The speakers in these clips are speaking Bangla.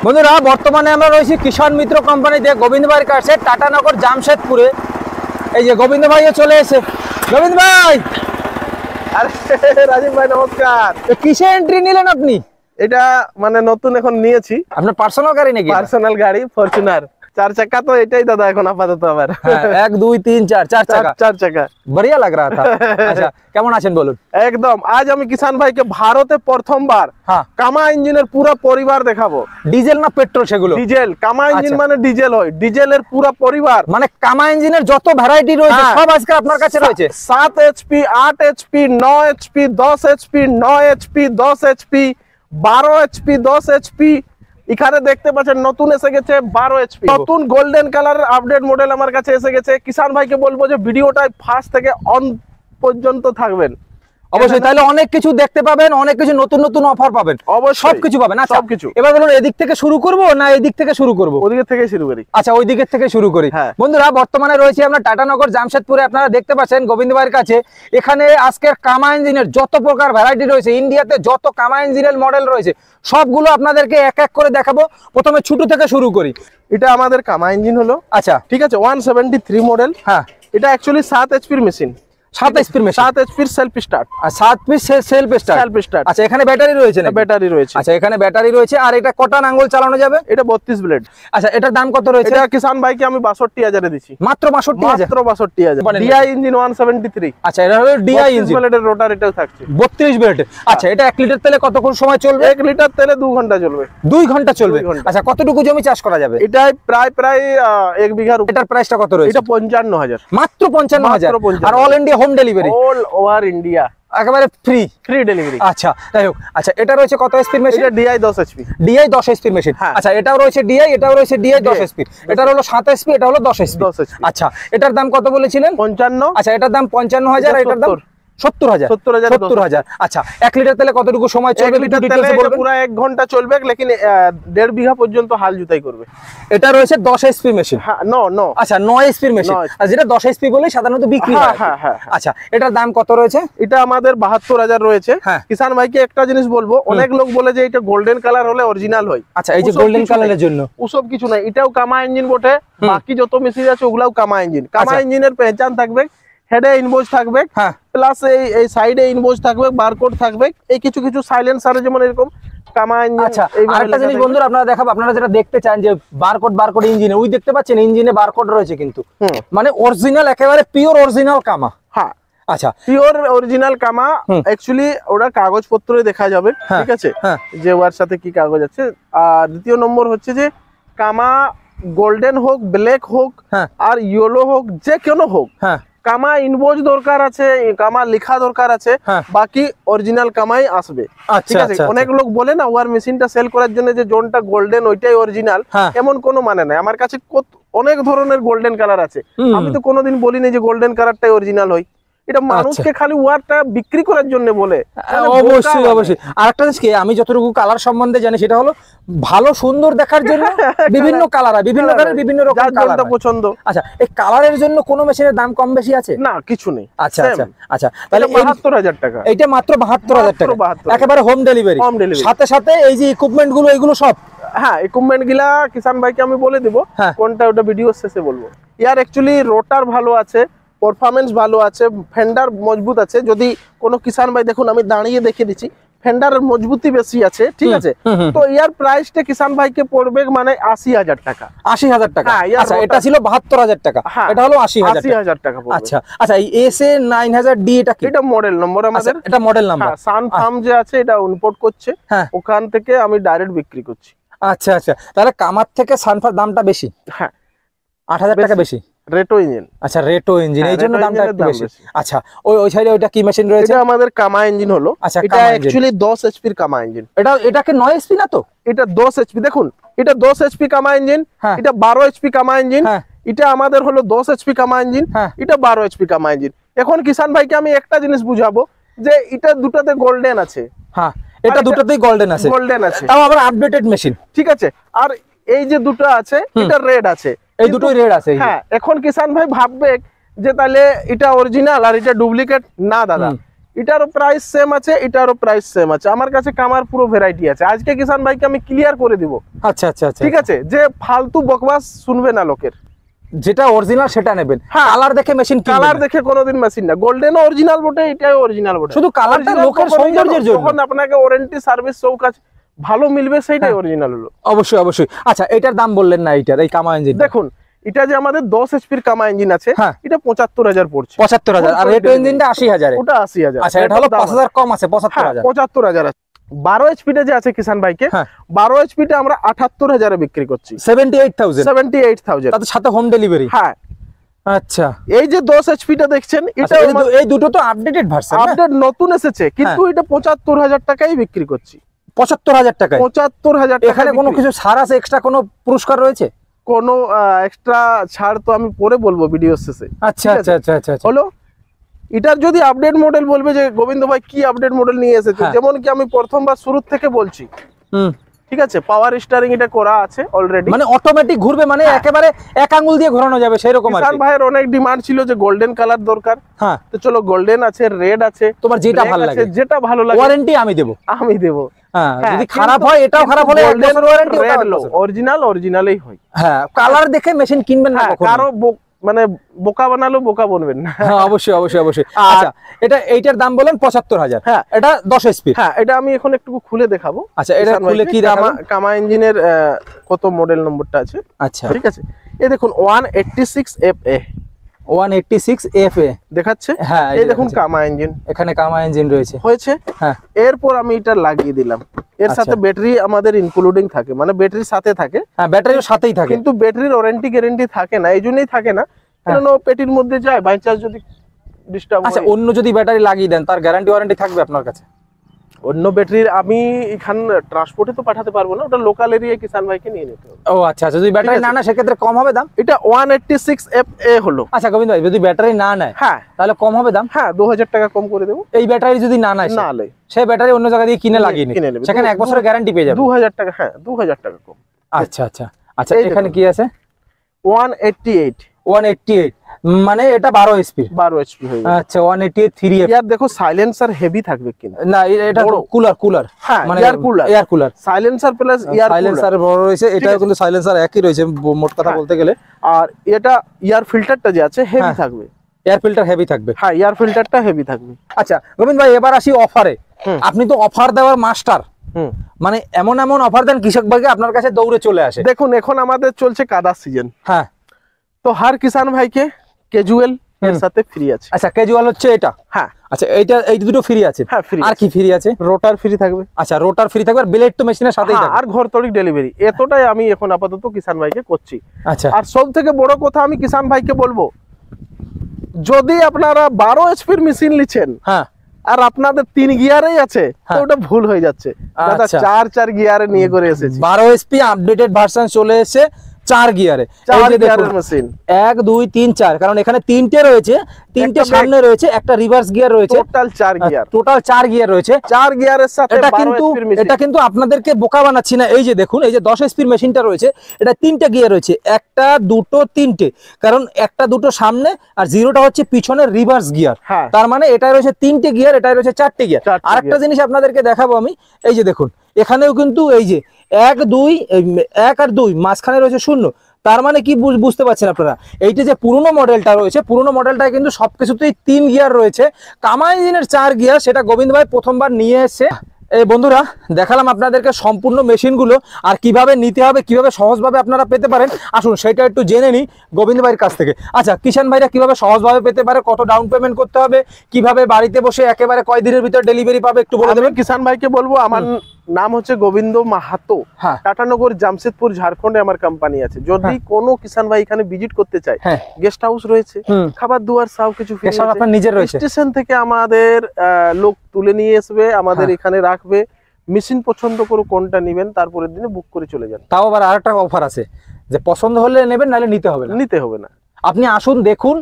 বন্ধুরা বর্তমানে আমরা রয়েছি কিষাণ মিত্র কোম্পানিতে গোবিন্দ ভাইয়ের কাছে টাটানগর জামশেদপুরে। এই যে গোবিন্দ ভাইও চলে এসে। গোবিন্দ ভাই, আরে রাজীব ভাই নমস্কার। কিসে এন্ট্রি নিলেন আপনি? এটা মানে নতুন এখন নিয়েছি। আপনার পার্সোনাল গাড়ি নাকি? পার্সোনাল গাড়ি, ফরচুনার 4 চাকা। তো এটাই দাদা এখন আপাতত আমার 1 2 3 4 4 চাকা। 4 চাকা बढ़िया लग रहा था। আচ্ছা কেমন আছেন বলুন? একদম। আজ আমি কিষাণ ভাইকে ভারতে প্রথমবার হ্যাঁ কামা ইঞ্জিনের পুরো পরিবার দেখাবো। ডিজেল না পেট্রোল সেগুলো? ডিজেল। কামা ইঞ্জিন আচ্ছা। মানে ডিজেল হয়, ডিজেলের পুরো পরিবার। মানে কামা ইঞ্জিনের যত ভ্যারাইটি রয়েছে হ্যাঁ। সব আজকে আপনার কাছে রয়েছে। 7 HP, 8 HP, 9 HP, 10 HP, 9 HP, 10 HP, 12 HP, 10 HP. এখানে দেখতে পাচ্ছেন নতুন এসে গেছে 12 এইচপি। নতুন গোল্ডেন কালারের আপডেট মডেল আমার কাছে এসে গেছে। কিষাণ ভাইকে বলবো যে ভিডিওটা ফার্স্ট থেকে অন পর্যন্ত থাকবেন অবশ্যই, তাহলে অনেক কিছু দেখতে পাবেন, অনেক কিছু নতুন নতুন অফার পাবেন, অবশ্যই সবকিছু পাবেন। আচ্ছা সবকিছু। এবার বলুন এদিক থেকে শুরু করব না এদিক থেকে শুরু করব? ওদিকে থেকে শুরু করি। আচ্ছা ওই দিকের থেকে শুরু করি। হ্যাঁ। বন্ধুরা বর্তমানে রয়েছে আমরা টাটানগর জামশেদপুরে। আপনারা দেখতে পাচ্ছেন গোবিন্দ ভাইয়ের কাছে। এখানে আজকের কামা ইঞ্জিনের যত প্রকার ভ্যারাইটি রয়েছে, ইন্ডিয়াতে যত কামা ইঞ্জিনের মডেল রয়েছে সবগুলো আপনাদেরকে এক এক করে দেখাবো। প্রথমে ছোট থেকে শুরু করি। এটা আমাদের কামা ইঞ্জিন হলো। আচ্ছা ঠিক আছে, 173 মডেল। হ্যাঁ, এটা অ্যাকচুয়ালি 7 এইচপির মেশিন। 7 এইচপির মেশিন। 7 এইচপির সেলফ স্টার্ট। আর 7 piece self start. Self start. আচ্ছা এখানে ব্যাটারি রয়েছে নাকি? ব্যাটারি রয়েছে। আচ্ছা এখানে ব্যাটারি রয়েছে। আর এটা কটা আঙ্গুল চালানো যাবে? এটা 32 ব্লেড। আচ্ছা এটার দাম কত রয়েছে? এটা কিষাণ ভাইকে আমি 62,000 এ দিছি। মাত্র 62,000। মাত্র 62,000। DI engine 173। আচ্ছা এটা হলো ডিআই ইঞ্জিন, ব্লেডের রোটার এটাও থাকছে। 32 ব্লেড। আচ্ছা এটা 1 লিটার তেলে কতক্ষণ সময় চলবে? 1 লিটার তেলে 2 ঘন্টা চলবে। 2 ঘন্টা চলবে। 2 ঘন্টা। আচ্ছা কতটুকু জমি চাষ করা যাবে? এটাই প্রায় 1 বিঘার উপর। এটার প্রাইসটা কত রয়েছে? এটা 55,000। মাত্র 55,000। মাত্র 55,000। আর all India home delivery? All over India একেবারে ফ্রি। Free delivery. আচ্ছা যাই হোক। আচ্ছা এটা রয়েছে কত এসপির মেশিন? এটা ডিআই 10 এইচপি। ডিআই 10 এসপির মেশিন। হ্যাঁ। আচ্ছা এটাও রয়েছে ডিআই, এটাও রয়েছে ডিআই 10 এসপি। এটা হলো 7 এসপি, এটা হলো 10 এসপি। 10 এইচপি। আচ্ছা এটার দাম কত বলেছিলেন? 55। আচ্ছা এটার দাম 55,000 আর এটার দাম 70,000। 70,000। আচ্ছা 1 লিটার তেলে কতটুকু সময় চলবে? 1 লিটার তেলে এটা পুরো 1 ঘন্টা চলবে, লেকিন 1.5 বিঘা পর্যন্ত হাল জুতাই করবে। এটা রয়েছে 10 এসপি মেশিন। হ্যাঁ, নো। আচ্ছা 9 এসপির মেশিন। আর যেটা 10 এসপি বলে সাধারণত বিক্রি হয়। হ্যাঁ। আচ্ছা এটার দাম কত রয়েছে? এটা আমাদের 72,000 রয়েছে। হ্যাঁ। কিষাণ ভাইকে একটা জিনিস বলবো, অনেক লোক বলে যে এটা গোল্ডেন কালার হলে অরিজিনাল হয়। আচ্ছা এই যে গোল্ডেন কালারের জন্য ওসব কিছু নাই, এটাও কামা ইঞ্জিন বটে। বাকি যত মেশিন আছে ওগুলাও কামা ইঞ্জিন। কামা আচ্ছা। ইঞ্জিনের পেহচান থাকবে, হেডে ইনভয়েস থাকবে, হ্যাঁ প্লাস এই সাইডে ইনভয়েস থাকবে, বারকোড থাকবে। এই কিছু কিছু সাইলেন্সারে যেমন এরকম কামা ইঞ্জিন। আচ্ছা আরেকটা জিনিস বন্ধুরা আপনারা দেখাবো, আপনারা যেটা দেখতে চান যে বারকোড ইঞ্জিনে, ওই দেখতে পাচ্ছেন ইঞ্জিনে বারকোড রয়েছে কিন্তু মানে অরিজিনাল, একেবারে পিওর অরিজিনাল কামা। হ্যাঁ আচ্ছা পিওর অরিজিনাল কামা। অ্যাকচুয়ালি ওরা কাগজপত্রে দেখা যাবে। হ্যাঁ, ঠিক আছে, হ্যাঁ। যে ওর সাথে কি কাগজ আছে। আর দ্বিতীয় নম্বর হচ্ছে যে কামা গোল্ডেন হোক, ব্ল্যাক হোক, হ্যাঁ। আর ইয়েলো হোক, যে কোনো হোক, হ্যাঁ কামা ইনভয়েস দরকার আছে, কামা লেখা দরকার আছে। হ্যাঁ। বাকি অরিজিনাল কামাই আসবে। আচ্ছা, ঠিক আছে, আচ্ছা, অনেক লোক বলে না ওয়ার মেশিনটা সেল করার জন্য যে জোনটা গোল্ডেন ওইটাই অরিজিনাল, হ্যাঁ। এমন কোনো মানে নাই। আমার কাছে অনেক ধরনের গোল্ডেন কালার আছে। আমি তো কোনোদিন বলিনি যে গোল্ডেন কালারটাই অরিজিনাল হয়। এটা মানুষকে খালি ওয়ারটা বিক্রি করার জন্য বলে। অবশ্যই। আরেকটা জিনিস কি, আমি যতটুকু কালার সম্বন্ধে জানি সেটা হলো ভালো সুন্দর দেখার জন্য বিভিন্ন কালার হয়, বিভিন্ন কালার, বিভিন্ন রকম কালার পছন্দ। আচ্ছা এই কালারের জন্য কোন মেশিনের দাম কম বেশি আছে? না, কিছু নেই। আচ্ছা আচ্ছা তাহলে 72,000 টাকা। এইটা মাত্র 72,000 টাকা, একেবারে হোম ডেলিভারি। সাথে সাথে এই যে ইকুইপমেন্ট গুলো এগুলো সব। হ্যাঁ ইকুইপমেন্ট গুলা কিষাণ ভাইকে আমি বলে দিব কোনটা, ওটা ভিডিও শেষে বলবো। ইয়ার অ্যাকচুয়ালি রোটার ভালো আছে, পারফরম্যান্স ভালো আছে, ফেন্ডার মজবুত আছে। যদি কোনো কিষাণ ভাই দেখুন, আমি দাঁড়িয়ে দেখে দিচ্ছি, ফেন্ডারের মজবুতি বেশি আছে। ঠিক আছে, তো ইয়ার প্রাইসটা কিষাণ ভাইকে পড়বে মানে 80,000 টাকা। 80,000 টাকা। আচ্ছা এটা ছিল 72,000 টাকা, এটা হলো 80,000 টাকা। আচ্ছা এই এসএ 9000D এটা কি? এটা মডেল নম্বর আমাদের। এটা মডেল নাম্বার। সান ফার্ম যে আছে এটা ইম্পোর্ট করছে, ওখান থেকে আমি ডাইরেক্ট বিক্রি করছি। আচ্ছা তাহলে কামার থেকে সানফার দামটা বেশি। হ্যাঁ 8,000 টাকা বেশি। রেটো ইঞ্জিন। আচ্ছা রেটো ইঞ্জিন, এই জন্য দামটা একটু বেশি। আচ্ছা ওই সাইডে ওইটা কি মেশিন রয়েছে? এটা আমাদের কামা ইঞ্জিন হলো। আচ্ছা এটা অ্যাকচুয়ালি 10 এইচপি কামা ইঞ্জিন। এটাকে 9 এইচপি না তো? এটা 10 এইচপি। দেখুন এটা 10 এইচপি কামা ইঞ্জিন, এটা 12 এইচপি কামা ইঞ্জিন। এটা আমাদের হলো 10 এইচপি কামা ইঞ্জিন, এটা 12 এইচপি কামা ইঞ্জিন। এখন কিষাণ ভাইকে আমি একটা জিনিস বুঝাবো যে এটা দুটাতে গোল্ডেন আছে। হ্যাঁ এটা দুটাতেই গোল্ডেন আছে। তাও আবার আপডেটেড মেশিন। ঠিক আছে, আর এই যে দুটো আছে এটা রেড আছে, এই দুটোই রেড আছে। হ্যাঁ এখন কিষাণ ভাই ভাববে যে তাহলে এটা অরিজিনাল আর এটা ডুপ্লিকেট, না দাদা, এটারও প্রাইস সেম আছে, এটারও প্রাইস সেম আছে। আমার কাছে কামার পুরো ভ্যারাইটি আছে। আজকে কিষান ভাইকে আমি ক্লিয়ার করে দিব। আচ্ছা আচ্ছা আচ্ছা, ঠিক আছে, যে ফালতু বকবাস শুনবে না লোকের, যেটা অরিজিনাল সেটা নেবেন। হ্যাঁ, কালার দেখে মেশিন, কালার দেখে কোনোদিন মেশিন না। গোল্ডেন অরিজিনাল বটে, এটাই অরিজিনাল বটে, শুধু কালারটা লোকের সৌন্দর্যের জন্য। যখন আপনাকে ওয়ারেন্টি সার্ভিস সব কাজ ভালো মিলবে সেটাই অরিজিনাল হলো। অবশ্যই অবশ্যই। আচ্ছা, এটার দাম বললেন না, এটার এই কামা ইঞ্জিন দেখুন, এটা যে আমাদের 10 এইচপির কামা ইঞ্জিন আছে, এটা ৭৫,০০০ পড়ছে। ৭৫,০০০। আর রেটো ইঞ্জিনটা ৮০,০০০। ওটা ৮০,০০০। আচ্ছা, এটা হলো ৫,০০০ কম আছে, ৭৫,০০০। ৭৫,০০০ আছে। 12 এইচপিটা যে আছে কিষান ভাইকে, 12 এইচপিটা আমরা ৭৮,০০০ বিক্রি করছি। 78,000 তার সাথে হোম ডেলিভারি। হ্যাঁ, আচ্ছা। এই যে 10 এইচপিটা দেখছেন, এটা এই দুটো তো আপডেটেড ভার্সন, আপডেট নতুন এসেছে, কিন্তু এটা ৭৫,০০০ টাকায় বিক্রি করছি। ৭৫,০০০ টাকায়? ৭৫,০০০। এখানে কোনো কিছু ছাড় আছে, এক্সট্রা কোনো পুরস্কার রয়েছে? কোনো এক্সট্রা ছাড় তো আমি পরে বলবো ভিডিও শেষে। আচ্ছা আচ্ছা আচ্ছা আচ্ছা। হলো, এটার যদি আপডেট মডেল বলবে যে গোবিন্দ ভাই কি আপডেট মডেল নিয়ে এসেছে, যেমন কি আমি প্রথমবার শুরু থেকে বলছি। ঠিক আছে, পাওয়ার স্টিয়ারিং এটা করা আছে অলরেডি, মানে অটোমেটিক ঘুরবে, মানে একেবারে এক আঙ্গুল দিয়ে ঘোরানো যাবে সেরকম। কিষান ভাইয়ের অনেক ডিমান্ড ছিল যে গোল্ডেন কালার দরকার। হ্যাঁ, তো চলো গোল্ডেন আছে, রেড আছে, তোমার যেটা ভালো লাগে, যেটা ভালো লাগে। ওয়ারেন্টি আমি দেব, আমি দেব। হ্যাঁ, যদি খারাপ হয়, এটাও খারাপ হলে গোল্ডেন ওয়ারেন্টি, রেড লো, অরিজিনাল অরিজিনালই হয়। হ্যাঁ, কালার দেখে মেশিন কিনবেন না কখনো। কারো মানে বোকা বানালো বোকা বলবেন না। হ্যাঁ, অবশ্যই অবশ্যই অবশ্যই। আচ্ছা, এইটার দাম বলেন ৭৫,০০০। হ্যাঁ, এটা 10 এইচপি। হ্যাঁ, এটা আমি এখন একটু খুলে দেখাবো। আচ্ছা, এটা খুলে কি দেখাবো? কামা ইঞ্জিনের কত মডেল নম্বরটা আছে। আচ্ছা, ঠিক আছে, এই দেখুন 186 FA, 186 FA দেখাচ্ছে। হ্যাঁ, এই দেখুন কামা ইঞ্জিন, এখানে কামা ইঞ্জিন রয়েছে হয়েছে। হ্যাঁ, এরপর আমি এটা লাগিয়ে দিলাম। এর সাথে ব্যাটারি আমাদের ইনক্লুডিং থাকে, মানে ব্যাটারির সাথে থাকে। হ্যাঁ, ব্যাটারির সাথেই থাকে, কিন্তু ব্যাটারির ওয়ারেন্টি গ্যারান্টি থাকে না। এই জন্যই থাকে না, কারণ ও পেটির মধ্যে যায়, বাই চান্স যদি ডিস্টার্ব হয়। আচ্ছা, অন্য যদি ব্যাটারি লাগিয়ে দেন, তার গ্যারান্টি ওয়ারেন্টি থাকবে আপনার কাছে? অন্য ব্যাটারির আমি এখান ট্রান্সপোর্টে তো পাঠাতে পারবো না, ওটা লোকাল এরিয়ায় কিষান ভাইকে নিয়ে নিতে হবে। ও আচ্ছা আচ্ছা, যদি ব্যাটারি না নেয় সেক্ষেত্রে কম হবে দাম? এটা 186 FA হলো। আচ্ছা গোবিন্দ ভাই, যদি ব্যাটারি না নেয়, হ্যাঁ, তাহলে কম হবে দাম? হ্যাঁ, 2000 টাকা কম করে দেবো। এই ব্যাটারি যদি না নেয়, না নেয়, সেই ব্যাটারি অন্য জায়গা দিয়ে কিনে লাগিয়ে নেবে, সেখানে 1 বছরের গ্যারান্টি পেয়ে যাবে। 2000 টাকা, হ্যাঁ 2000 টাকা কম। আচ্ছা আচ্ছা আচ্ছা, এখানে কি আছে? 188, মানে এটা 12 এইচপি। 12 এইচপি হয়ে গেছে। আচ্ছা, 188 3F। यार দেখো সাইলেন্সার হেভি থাকবে কিনা? না, এটা কুলার, হ্যাঁ, মানে air cooler, silencer plus air cooler. Silencer বড় রয়েছে, এটাও কিন্তু সাইলেন্সার একই রয়েছে মোট কথা বলতে গেলে। আর এটা এয়ার ফিল্টারটা যে আছে হেভি থাকবে। এয়ার ফিল্টার হেভি থাকবে? হ্যাঁ, এয়ার ফিল্টারটা হেভি থাকবে। আচ্ছা গোবিন্দ ভাই, এবার আসি অফারে। আপনি তো অফার দেওয়ার মাস্টার, মানে এমন এমন অফার দেন কৃষক ভাইকে আপনার কাছে দৌড়ে চলে আসে। দেখুন, এখন আমাদের চলছে কাদা সিজন। হ্যাঁ, তো হার কিষান ভাইকে ক্যাজুয়াল এর সাথে ফ্রি আছে। আচ্ছা, ক্যাজুয়াল হচ্ছে এটা? হ্যাঁ। আচ্ছা, এই দুটো ফ্রি আছে? হ্যাঁ, ফ্রি। আর কি ফ্রি আছে? রোটার ফ্রি থাকবে। আচ্ছা, রোটার ফ্রি থাকবে, আর ব্লেড তো মেশিনের সাথেই থাকবে, আর ঘর তড়িক ডেলিভারি। এতটাই আমি এখন আপাতত কিষান ভাইকে করছি। আচ্ছা, আর সব থেকে বড় কথা আমি কিষান ভাইকে বলবো, যদি আপনারা 12 এইচপির মেশিন লিছেন, হ্যাঁ, আর আপনাদের 3 গিয়ারেই আছে, তো ওটা ভুল হয়ে যাচ্ছে। দাদা 4 গিয়ারে নিয়ে করে এসেছি। 12 এইচপি আপডেটেড ভার্সন চলে এসেছে 4 গিয়ারে। 4 গিয়ারের মেশিন, 1 2 3 4, কারণ এখানে 3টে রয়েছে, 3টে সামনে রয়েছে, একটা রিভার্স গিয়ার রয়েছে, টোটাল 4 গিয়ার। টোটাল 4 গিয়ার রয়েছে। 4 গিয়ারের সাথে এটা কিন্তু আপনাদেরকে বোকা বানাচ্ছি না। এই যে দেখুন, এই যে 10 এইচপির মেশিনটা রয়েছে, এটা 3টে গিয়ার রয়েছে, 1 2 3টে, কারণ 1 2 সামনে আর 0টা হচ্ছে পিছনের রিভার্স গিয়ার। তার মানে এটা রয়েছে 3টে গিয়ার, এটা রয়েছে 4টে গিয়ার। আরেকটা জিনিস আপনাদেরকে দেখাবো আমি, এই যে দেখুন, এখানেও কিন্তু এই যে 1 আর 2 মাঝখানে রয়েছে 0। তার মানে কি বুঝতে পারছেন আপনারা? এইটা যে পুরনো মডেলটা রয়েছে, পুরনো মডেলটায় কিন্তু সবকিছুতেই 3 গিয়ার রয়েছে। কামা ইঞ্জিনের 4 গিয়ার, সেটা গোবিন্দ ভাই প্রথমবার নিয়ে এসেছে। এই বন্ধুরা, দেখালাম আপনাদেরকে সম্পূর্ণ মেশিনগুলো, আর কিভাবে নিতে হবে, কিভাবে সহজভাবে আপনারা পেতে পারেন। আসুন সেটা একটু জেনে নিই গোবিন্দ ভাইয়ের কাছ থেকে। আচ্ছা, কিষান ভাইরা কিভাবে সহজভাবে পেতে পারে, কত ডাউন পেমেন্ট করতে হবে, কিভাবে বাড়িতে বসে একেবারে কয় দিনের ভিতর ডেলিভারি পাবে, একটু বলে দেবেন। কিষান ভাইকে বলবো, আমার নাম হচ্ছে গোবিন্দ মাহাতো। টাটানগর, জামশেদপুর, ঝাড়খণ্ডে আমার কোম্পানি আছে। যদি কোনো কিষান ভাই এখানে ভিজিট করতে চায়, গেস্ট হাউস রয়েছে, খাবার দুয়ার সব কিছু ফ্রি আছে। আপনার নিজের রয়েছে। স্টেশন থেকে আমাদের লোক তুলে নিয়ে আসবে, আমাদের এখানে রাখবে। মেশিন পছন্দ করে কোনটা নেবেন, তারপরের দিনে বুক করে চলে যান। তাও আবার আরেকটা অফার আছে, যে পছন্দ হলে নেবেন, নাহলে নিতে হবে না। নিতে হবে না, আপনি আসুন, দেখুন,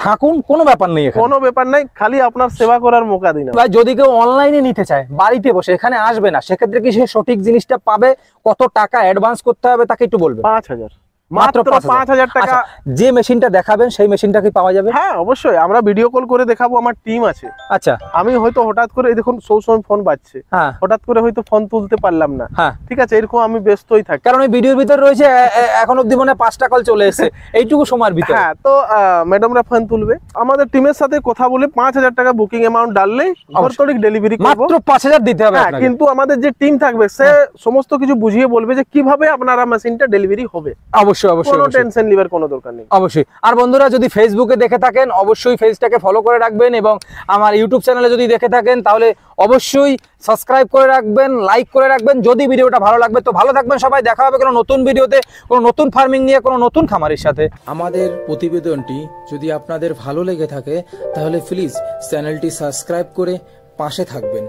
থাকুন, কোনো ব্যাপার নেই, কোনো ব্যাপার নাই, খালি আপনার সেবা করার মৌকা দিন। যদি কেউ অনলাইনে নিতে চায়, বাড়িতে বসে, এখানে আসবে না, সেক্ষেত্রে কি সে সঠিক জিনিসটা পাবে? কত টাকা অ্যাডভান্স করতে হবে তাকে একটু বলবেন। 5000। মাত্র 5000 টাকা। যে মেশিনটা দেখাবেন সেই মেশিনটা কি পাওয়া যাবে? হ্যাঁ অবশ্যই, আমরা ভিডিও কল করে দেখাবো, আমার টিম আছে। আচ্ছা, আমি হয়তো হঠাৎ করে দেখুন সবসময় ফোন বাজছে, হ্যাঁ হঠাৎ করে হয়তো ফোন তুলতে পারলাম না, হ্যাঁ ঠিক আছে, এরকম আমি ব্যস্তই থাকি, কারণ এই ভিডিওর ভিতর রয়েছে এখন অবধি মনে 5টা কল চলে এসেছে এইটুকু সময়ের ভিতরে। হ্যাঁ, তো ম্যাডামরা ফোন তুলবে, আমাদের টিমের সাথে কথা বলে 5000 টাকা বুকিং অ্যামাউন্ট ডাললেই ঘর তরিক ডেলিভারি করব। মাত্র 5000 দিতে হবে আপনাকে। কিন্তু আমাদের যে টিম থাকবে সে সমস্ত কিছু বুঝিয়ে বলবে যে কিভাবে আপনারা মেশিনটা ডেলিভারি হবে। অবশ্যই অবশ্যই, কোনো টেনশন লিবার কোনো দরকার নেই। অবশ্যই। আর বন্ধুরা যদি ফেসবুকে দেখে থাকেন অবশ্যই পেজটাকে ফলো করে রাখবেন, এবং আমার ইউটিউব চ্যানেলে যদি দেখে থাকেন তাহলে অবশ্যই সাবস্ক্রাইব করে রাখবেন, লাইক করে রাখবেন যদি ভিডিওটা ভালো লাগবে। তো ভালো থাকবেন সবাই, দেখা হবে কোনো নতুন ভিডিওতে, কোনো নতুন ফার্মিং নিয়ে, কোনো নতুন খামারের সাথে। আমাদের প্রতিবেদনটি যদি আপনাদের ভালো লেগে থাকে তাহলে প্লিজ চ্যানেলটি সাবস্ক্রাইব করে পাশে থাকবেন।